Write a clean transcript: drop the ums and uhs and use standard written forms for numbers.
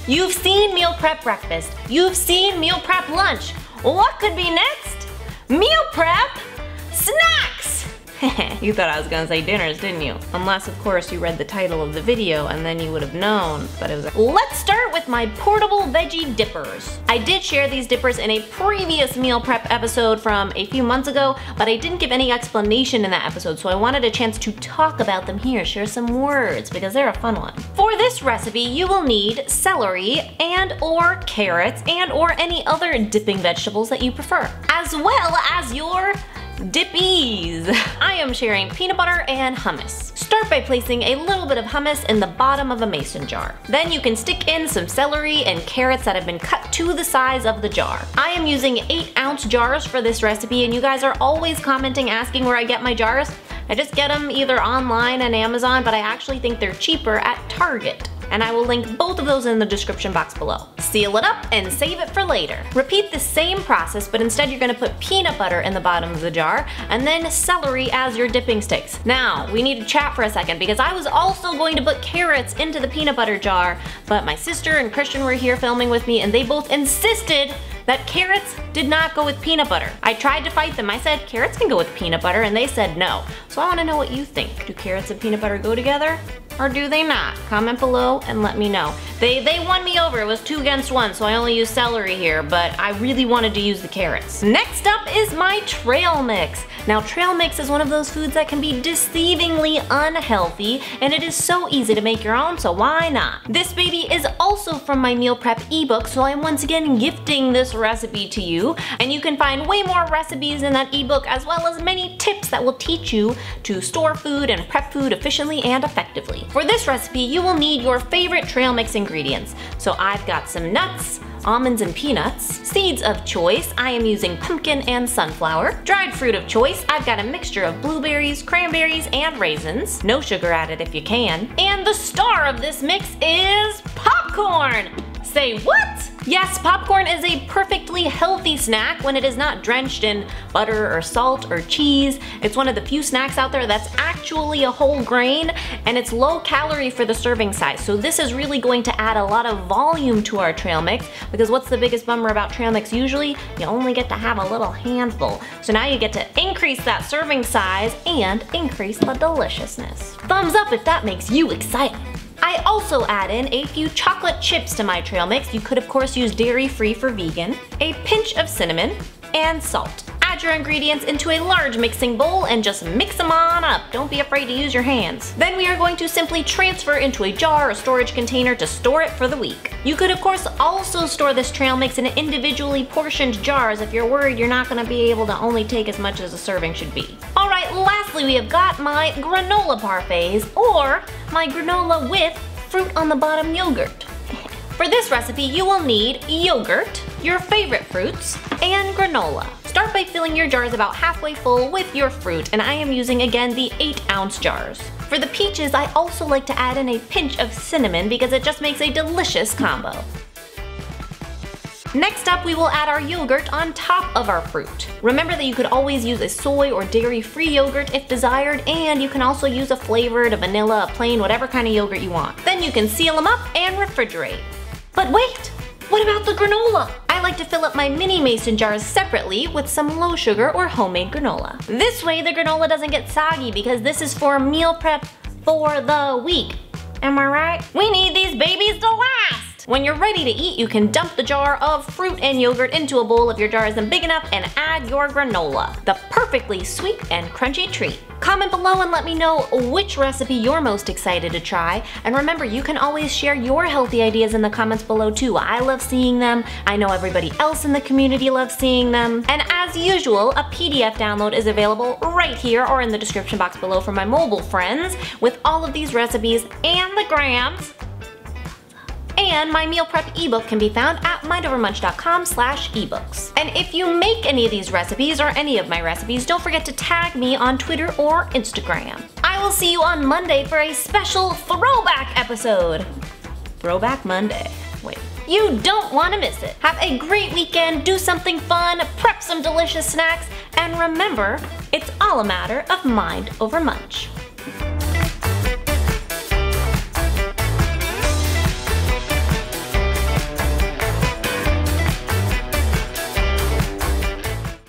You've seen meal prep breakfast. You've seen meal prep lunch. What could be next? Meal prep snacks! You thought I was gonna say dinners, didn't you? Unless, of course, you read the title of the video and then you would have known that it was Let's start with my portable veggie dippers. I did share these dippers in a previous meal prep episode from a few months ago, but I didn't give any explanation in that episode, so I wanted a chance to talk about them here, share some words, because they're a fun one. For this recipe, you will need celery and or carrots and or any other dipping vegetables that you prefer, as well as your dippies. I am sharing peanut butter and hummus. Start by placing a little bit of hummus in the bottom of a mason jar. Then you can stick in some celery and carrots that have been cut to the size of the jar. I am using 8-ounce jars for this recipe, and you guys are always commenting asking where I get my jars. I just get them either online on Amazon, but I actually think they're cheaper at Target. And I will link both of those in the description box below. Seal it up and save it for later. Repeat the same process, but instead you're gonna put peanut butter in the bottom of the jar and then celery as your dipping sticks. Now, we need to chat for a second because I was also going to put carrots into the peanut butter jar, but my sister and Christian were here filming with me and they both insisted that carrots did not go with peanut butter. I tried to fight them. I said carrots can go with peanut butter and they said no. So I wanna know what you think. Do carrots and peanut butter go together? Or do they not? Comment below and let me know. They won me over. It was 2 against 1, so I only used celery here, but I really wanted to use the carrots. Next up is my trail mix. Now, trail mix is one of those foods that can be deceivingly unhealthy, and it is so easy to make your own, so why not? This baby is also from my meal prep ebook, so I am once again gifting this recipe to you, and you can find way more recipes in that ebook as well as many tips that will teach you to store food and prep food efficiently and effectively. For this recipe, you will need your favorite trail mix ingredients. So I've got some nuts, almonds and peanuts, seeds of choice, I am using pumpkin and sunflower, dried fruit of choice, I've got a mixture of blueberries, cranberries, and raisins, no sugar added if you can, and the star of this mix is popcorn! Say what? Yes, popcorn is a perfectly healthy snack when it is not drenched in butter or salt or cheese. It's one of the few snacks out there that's actually a whole grain, and it's low calorie for the serving size. So this is really going to add a lot of volume to our trail mix, because what's the biggest bummer about trail mix usually? You only get to have a little handful. So now you get to increase that serving size and increase the deliciousness. Thumbs up if that makes you excited. I also add in a few chocolate chips to my trail mix. You could of course use dairy-free for vegan, a pinch of cinnamon, and salt. Add your ingredients into a large mixing bowl and just mix them on up. Don't be afraid to use your hands. Then we are going to simply transfer into a jar or storage container to store it for the week. You could of course also store this trail mix in individually portioned jars if you're worried you're not going to be able to only take as much as a serving should be. Alright, lastly we have got my granola parfaits, or my granola with fruit on the bottom yogurt. For this recipe, you will need yogurt, your favorite fruits, and granola. Start by filling your jars about halfway full with your fruit, and I am using again the 8-ounce jars. For the peaches, I also like to add in a pinch of cinnamon because it just makes a delicious combo. Next up, we will add our yogurt on top of our fruit. Remember that you could always use a soy or dairy-free yogurt if desired, and you can also use a flavored, a vanilla, a plain, whatever kind of yogurt you want. Then you can seal them up and refrigerate. But wait! What about the granola? I like to fill up my mini mason jars separately with some low sugar or homemade granola. This way the granola doesn't get soggy because this is for meal prep for the week. Am I right? We need these babies to last! When you're ready to eat, you can dump the jar of fruit and yogurt into a bowl if your jar isn't big enough and add your granola. The perfectly sweet and crunchy treat. Comment below and let me know which recipe you're most excited to try. And remember, you can always share your healthy ideas in the comments below too. I love seeing them. I know everybody else in the community loves seeing them. And as usual, a PDF download is available right here or in the description box below for my mobile friends with all of these recipes and the grams. And my meal prep ebook can be found at mindovermunch.com/ebooks. And if you make any of these recipes or any of my recipes, don't forget to tag me on Twitter or Instagram. I will see you on Monday for a special throwback episode. Throwback Monday. Wait. You don't want to miss it. Have a great weekend, do something fun, prep some delicious snacks, and remember, it's all a matter of mind over munch.